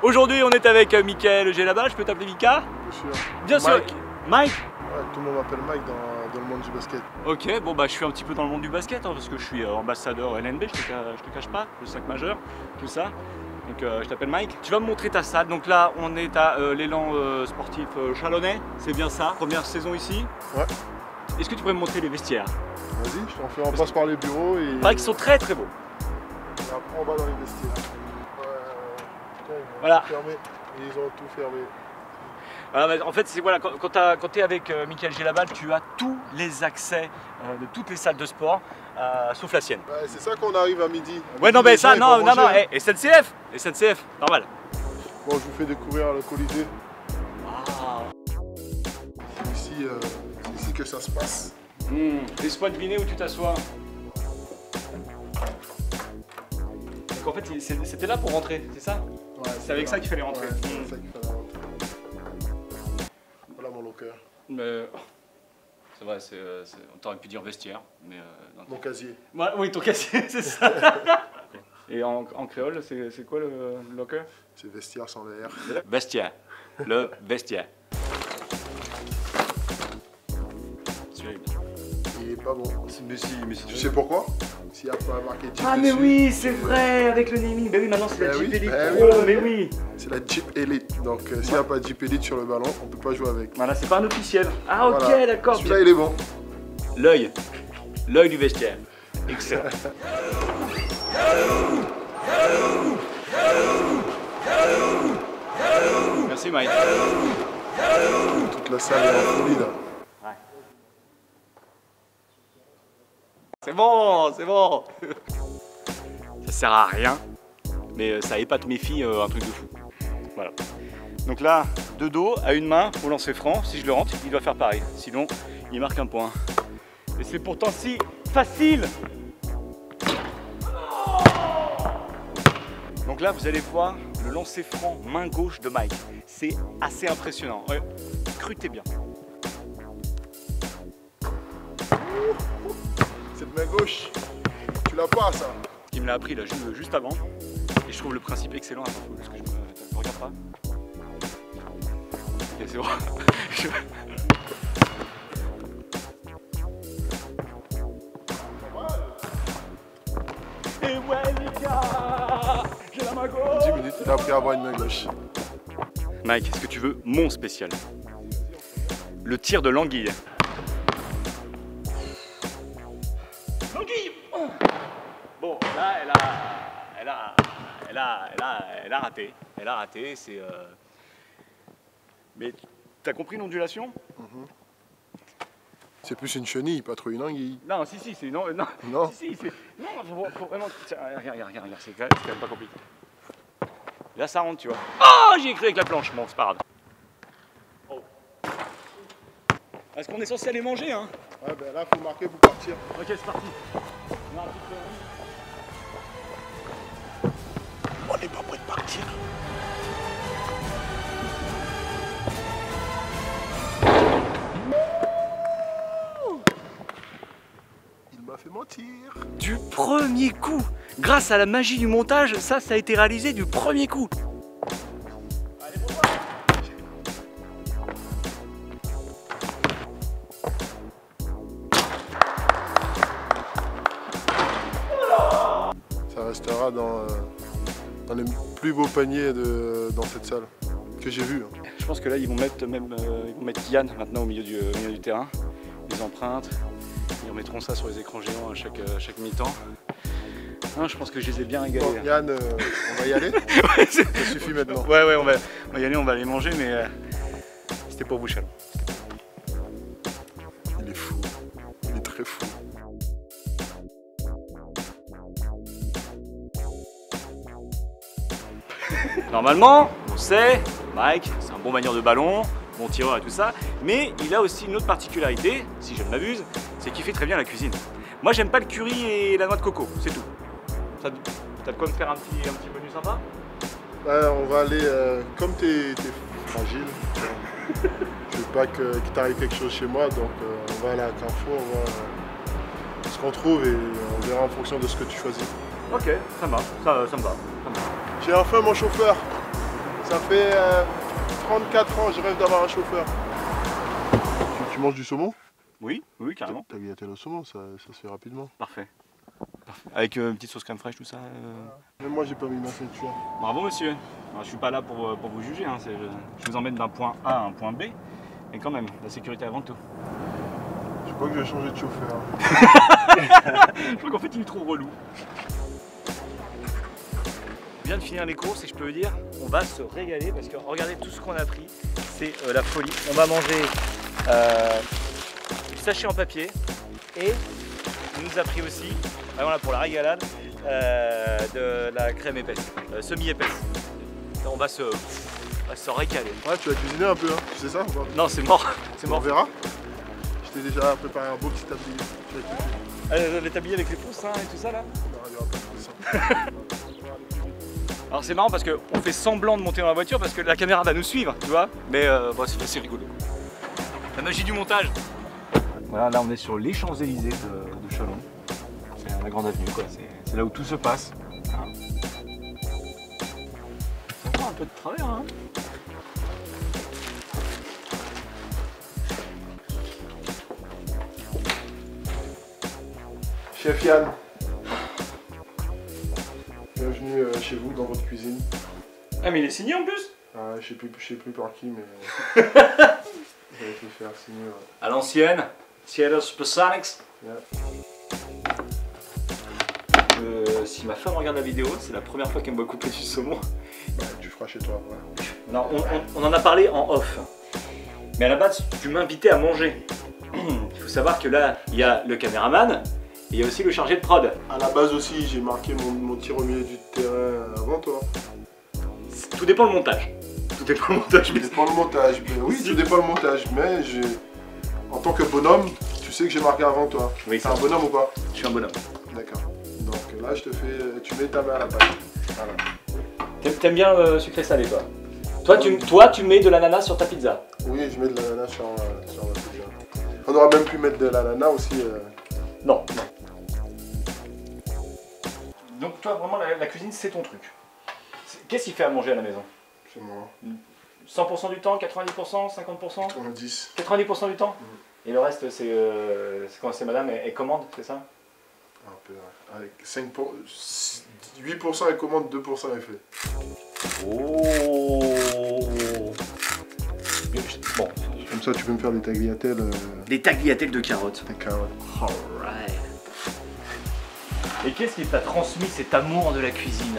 Aujourd'hui, on est avec Mickaël Gelabal. Je peux t'appeler Mika? Bien sûr. Mike. Ouais, tout le monde m'appelle Mike dans le monde du basket. Ok, bon bah je suis un petit peu dans le monde du basket hein, parce que je suis ambassadeur LNB, je te cache pas, le 5 majeur, tout ça. Donc je t'appelle Mike. Tu vas me montrer ta salle. Donc là, on est à l'élan sportif chalonnais, c'est bien ça. Première saison ici. Ouais. Est-ce que tu pourrais me montrer les vestiaires? Vas-y, je t'en fais, on passe par les bureaux et... Ils sont très très beaux. Et après on va dans les vestiaires. Voilà. Fermé, et ils ont tout fermé. En fait, c'est voilà, quand tu es avec Mickaël Gelabal, tu as tous les accès de toutes les salles de sport, sauf la sienne. Ouais, c'est ça qu'on arrive à midi. Ouais, non, mais ça, non, SNCF, normal. Bon, je vous fais découvrir le Colisée. Ah. C'est ici que ça se passe. Laisse-moi deviner où tu t'assois. Donc en fait, c'était là pour rentrer, c'est ça? Ouais, c'est avec ça qu'il fallait rentrer. Ouais, c'est avec ça qu'il fallait rentrer. Voilà mon locker. C'est vrai, on t'aurait pu dire vestiaire, mais... Mon casier. Ouais, oui, ton casier, c'est ça. Et en créole, c'est quoi le locker? C'est vestiaire sans l'air. Vestiaire. Le vestiaire. Celui-là est bien. Il est pas bon. Mais si, Tu sais pourquoi? S'il n'y a pas marqué Jeep Ah mais dessus. oui, c'est vrai, avec le naming. Bah oui, maintenant c'est la Jeep Elite. Mais oui. C'est la Jeep Elite. Donc s'il n'y a pas de Jeep Elite sur le ballon, on peut pas jouer avec. Voilà, c'est pas un officiel. Ah ok, voilà. d'accord. Celui-là il est bon. L'œil du vestiaire. Excellent. Merci Mike. Toute la salle est en folie là. C'est bon, c'est bon. Ça sert à rien, mais ça épate mes filles, un truc de fou. Voilà. Donc là, de dos, à une main, au lancer franc, si je le rentre, il doit faire pareil. Sinon, il marque un point. Et c'est pourtant si facile. Donc là, vous allez voir le lancer franc main gauche de Mike. C'est assez impressionnant. Ouais. Scrutez bien. Cette main gauche, tu l'as pas ça? Il me l'a appris là juste avant. Et je trouve le principe excellent. Attends, parce que je me regarde pas. Ok, c'est bon. Et ouais, Mika, j'ai la main gauche. 10 minutes, il a appris à avoir une main gauche. Mike, est-ce que tu veux mon spécial? Le tir de l'anguille. L'anguille. Bon, là, elle a raté. Elle a raté, c'est... Mais t'as compris l'ondulation? C'est plus une chenille, pas trop une anguille. Non, si, c'est... Non. Si, c'est... Non, faut vraiment... Tiens, regarde, c'est quand même pas compliqué. Là, ça rentre, tu vois. Oh, j'ai écrit avec la planche. Bon, c'est pas grave. Oh. Est-ce qu'on est censé aller manger, hein? Ouais, ben là, faut marquer pour partir. Ok, c'est parti. On n'est pas prêt de partir. Il m'a fait mentir. Du premier coup. Grâce à la magie du montage, ça a été réalisé du premier coup. Allez, pour toi. Ça restera dans les plus beaux paniers dans cette salle que j'ai vu. Je pense que là, ils vont mettre Yann maintenant au milieu du terrain. Les empreintes. Ils remettront ça sur les écrans géants à chaque mi-temps. Hein, je pense que je les ai bien régalés. Bon, Yann, on va y aller. Ouais, ça suffit maintenant. Ouais, on va y aller, on va aller manger, mais c'était pour vous, Chalon. Il est fou. Il est très fou. Normalement, on sait, Mike, c'est un bon manieur de ballon, bon tireur et tout ça, mais il a aussi une autre particularité, si je ne m'abuse, c'est qu'il fait très bien la cuisine. Moi, j'aime pas le curry et la noix de coco, c'est tout. T'as de quoi me faire un petit menu sympa? On va aller, comme t'es fragile, je veux pas qu'il t'arrive quelque chose chez moi, donc on va aller à Carrefour, on va ce qu'on trouve et on verra en fonction de ce que tu choisis. Ok, ça me va, ça me va. J'ai enfin mon chauffeur. Ça fait 34 ans, je rêve d'avoir un chauffeur. Tu manges du saumon? Oui, oui, carrément. Tagliatelle au saumon, ça se fait rapidement. Parfait. Avec une petite sauce crème fraîche, tout ça. Même moi, j'ai pas mis ma ceinture. Bravo, monsieur. Alors, je suis pas là pour vous juger. Hein. Je vous emmène d'un point A à un point B. Mais quand même, la sécurité avant tout. Je crois que je vais changer de chauffeur. Je crois qu'en fait, il est trop relou. On vient de finir les courses et je peux vous dire, on va se régaler parce que regardez tout ce qu'on a pris. C'est la folie. On va manger du sachet en papier et il nous a pris aussi, voilà, pour la régalade, de la crème épaisse, semi-épaisse. On va se régaler. Ouais, tu vas cuisiner un peu, hein. Tu sais ça ou pas? Non, c'est mort. C'est mort. On verra. Je t'ai déjà préparé un beau petit tablier. Tu vas kiffer. Les tabliers avec les pouces hein, et tout ça là. On verra, il y aura pas de pouce, hein. Alors c'est marrant parce qu'on fait semblant de monter dans la voiture parce que la caméra va nous suivre, tu vois. Mais bon, c'est rigolo. La magie du montage. Voilà, là on est sur les Champs-Élysées de Chalon. C'est la grande avenue quoi, c'est là où tout se passe. Hein. Ça prend un peu de travers hein. Chef Yann, bienvenue chez vous dans votre cuisine. Ah mais il est signé en plus. Ah, je sais plus par qui, mais je vais te faire signer. Ouais. À l'ancienne, Sierra Supersonics. Yeah. Si ma femme regarde la vidéo, c'est la première fois qu'elle me voit couper du saumon. Bah, tu feras chez toi. Ouais. Non, on en a parlé en off. Mais à la base, tu m'invitais à manger. Il faut savoir que là, il y a le caméraman. Et il y a aussi le chargé de prod. À la base aussi, j'ai marqué mon tir au milieu du terrain avant toi. Tout dépend le montage. Tout dépend le montage. Tout dépend le montage. Mais oui, tout dépend le montage. Mais en tant que bonhomme, tu sais que j'ai marqué avant toi. Oui, c'est un bonhomme ou pas? Je suis un bonhomme. D'accord. Donc là, tu mets ta main à la pâte. Voilà. T'aimes bien sucré salé toi? Toi, tu mets de l'ananas sur ta pizza? Oui, je mets de l'ananas sur ma pizza. On aurait même pu mettre de l'ananas aussi. Non. Donc toi, vraiment, la cuisine, c'est ton truc. Qu'est-ce qu'il fait à manger à la maison? C'est moi. 100% du temps, 90%, 50%? 90. 90% du temps? Et le reste, c'est quand c'est madame, elle commande, c'est ça? Un peu, ouais. Avec 8% elle commande, 2% elle fait. Oh. Bon. Comme ça, tu peux me faire des tagliatelles. Des tagliatelles de carottes. Des carottes. Alright. Et qu'est-ce qui t'a transmis cet amour de la cuisine?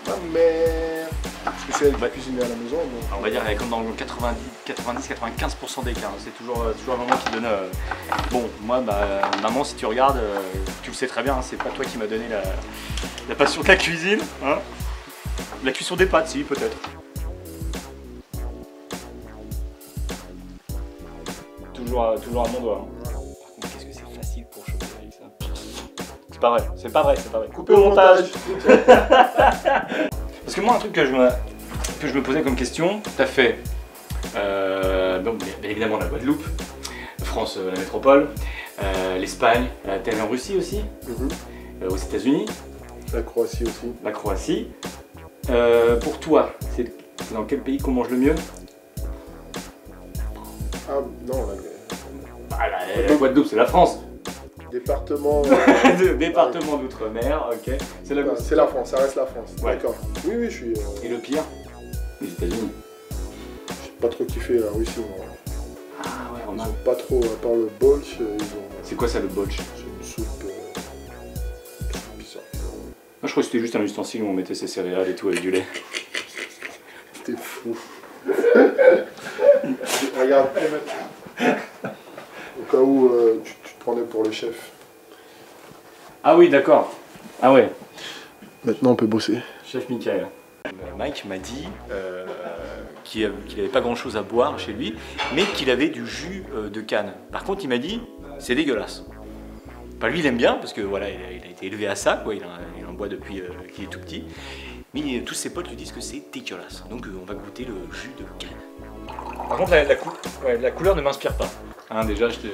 Ma mère. Parce que c'est elle qui cuisine à la maison. Donc... On va dire comme dans le 90-95% des cas. C'est toujours la maman qui donne. Bon, moi, maman, si tu regardes, tu le sais très bien, hein, c'est pas toi qui m'a donné la passion de la cuisine. Hein, la cuisson des pâtes, si, peut-être. Toujours à mon doigt. Hein. Par contre, qu'est-ce que c'est facile pour choper avec ça? C'est pas vrai. Coupez au montage. Parce que moi, un truc que je me posais comme question, t'as fait, bon, bien évidemment la Guadeloupe, France, la métropole, l'Espagne, t'es allé en Russie aussi, aux États-Unis. La Croatie aussi. La Croatie. Pour toi, c'est dans quel pays qu'on mange le mieux? Ah non, la Guadeloupe, c'est la France. Département. Département d'outre-mer, ok. C'est la France, ça reste la France. Ouais. D'accord. Oui, je suis. Et le pire? Les États-Unis. J'ai pas trop kiffé la Russie. Ah ouais, ils ont pas trop, à part le bolch, ils ont. C'est quoi ça le bolch? C'est une soupe bizarre. Moi je crois que c'était juste un ustensile où on mettait ses céréales et tout avec du lait. C'était fou. Regarde. Au cas où tu te prenais pour le chef. Ah oui, d'accord. Ah ouais. Maintenant on peut bosser. Chef Michael. Mike m'a dit qu'il n'avait pas grand chose à boire chez lui, mais qu'il avait du jus de canne. Par contre, il m'a dit, c'est dégueulasse. Enfin, lui, il aime bien, parce que voilà, il a été élevé à ça, quoi. Il en boit depuis qu'il est tout petit. Mais tous ses potes lui disent que c'est dégueulasse. Donc on va goûter le jus de canne. Par contre, la couleur ne m'inspire pas. Hein, déjà, c'est de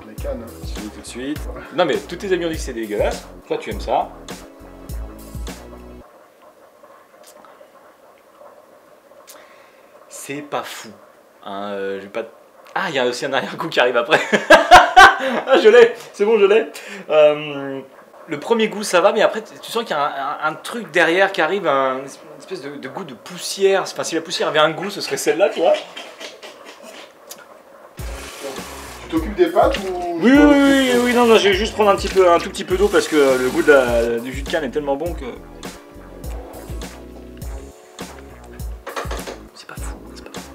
la canne. Je te dis tout de suite. Non, mais tous tes amis ont dit que c'est dégueulasse. Toi, tu aimes ça. c'est pas fou. Hein, je vais pas... Ah, il y a aussi un arrière-coup qui arrive après. Ah, je l'ai, c'est bon, je l'ai. Le premier goût, ça va, mais après, tu sens qu'il y a un truc derrière qui arrive, une espèce de goût de poussière. Enfin, si la poussière avait un goût, ce serait celle-là, tu vois. Tu t'occupes des pâtes ou... Oui, non, je vais juste prendre un tout petit peu d'eau parce que le goût du jus de canne est tellement bon que... C'est pas fou, c'est pas fou.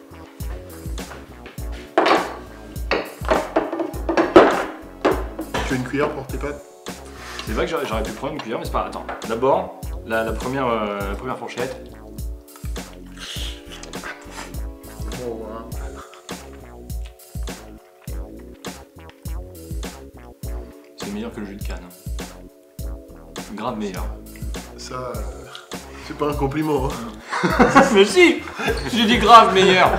Tu as une cuillère pour tes pâtes? C'est vrai que j'aurais pu prendre une cuillère, mais c'est pas... Attends, d'abord, la première fourchette. Oh, hein. C'est meilleur que le jus de canne. Grave meilleur. Ça, c'est pas un compliment. Hein. Mais si, j'ai dit grave meilleur.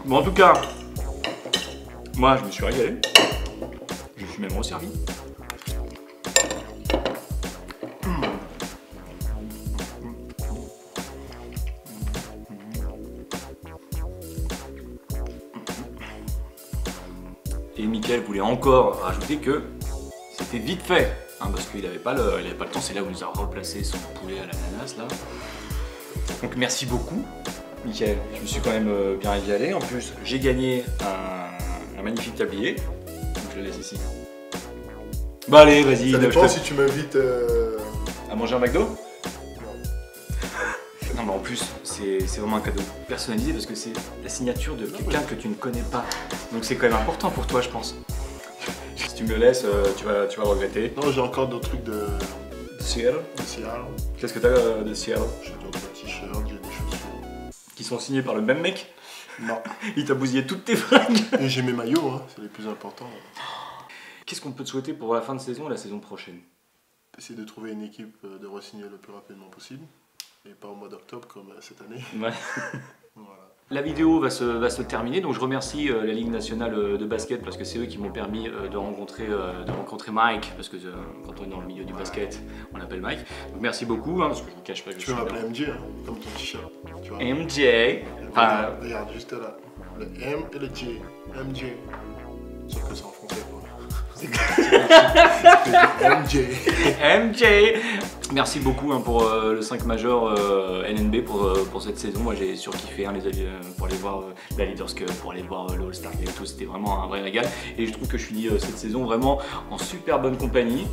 Bon, en tout cas, moi je me suis régalé. Je suis même resservi. Et Mickaël voulait encore rajouter que c'était vite fait, hein, parce qu'il n'avait pas le temps. C'est là où il nous a replacé son poulet à l'ananas là. Donc merci beaucoup, Mickaël. Je me suis quand même bien régalé. En plus, j'ai gagné un magnifique tablier. Donc je le laisse ici. Bah allez, vas-y. Ça dépend si tu m'invites à manger un McDo. Non mais en plus, c'est vraiment un cadeau personnalisé parce que c'est la signature de quelqu'un que tu ne connais pas. Donc c'est quand même important pour toi, je pense. Si tu me le laisses, tu vas le regretter. Non, j'ai encore d'autres trucs de Seattle. Seattle. Qu'est-ce que t'as de Seattle? J'ai d'autres t-shirts, j'ai des chaussures. Qui sont signés par le même mec? Non. Il t'a bousillé toutes tes fringues. Et j'ai mes maillots, hein, c'est les plus importants. Qu'est-ce qu'on peut te souhaiter pour la fin de saison et la saison prochaine? Essayer de trouver une équipe de re-signer le plus rapidement possible. Et pas au mois d'octobre comme cette année. Ouais. Voilà. La vidéo va se terminer, donc je remercie la Ligue nationale de basket parce que c'est eux qui m'ont permis de rencontrer Mike, parce que quand on est dans le milieu du basket, on l'appelle Mike. Donc merci beaucoup, hein, parce que je ne vous cache pas que Tu je peux suis m'appeler MJ, hein, comme ton t-shirt. Tu vois. MJ. Enfin, regarde, juste là. Le M et le J. MJ. Sauf que c'est en français, quoi. MJ. MJ. Merci beaucoup hein, pour le 5 majeur NNB pour cette saison. Moi j'ai surkiffé hein, pour aller voir la Leaders Cup, pour aller voir le All-Star Game et tout. C'était vraiment un vrai régal. Et je trouve que je finis cette saison vraiment en super bonne compagnie.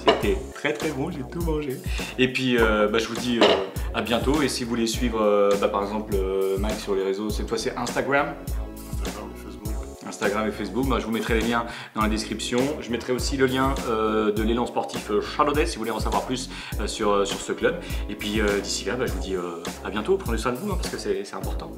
C'était très très bon, j'ai tout mangé. Et puis je vous dis à bientôt. Et si vous voulez suivre par exemple Mike sur les réseaux, cette fois c'est Instagram. Instagram et Facebook, moi, je vous mettrai les liens dans la description. Je mettrai aussi le lien de l'élan sportif Charlotte si vous voulez en savoir plus sur ce club. Et puis d'ici là, je vous dis à bientôt, prenez soin de vous hein, parce que c'est important.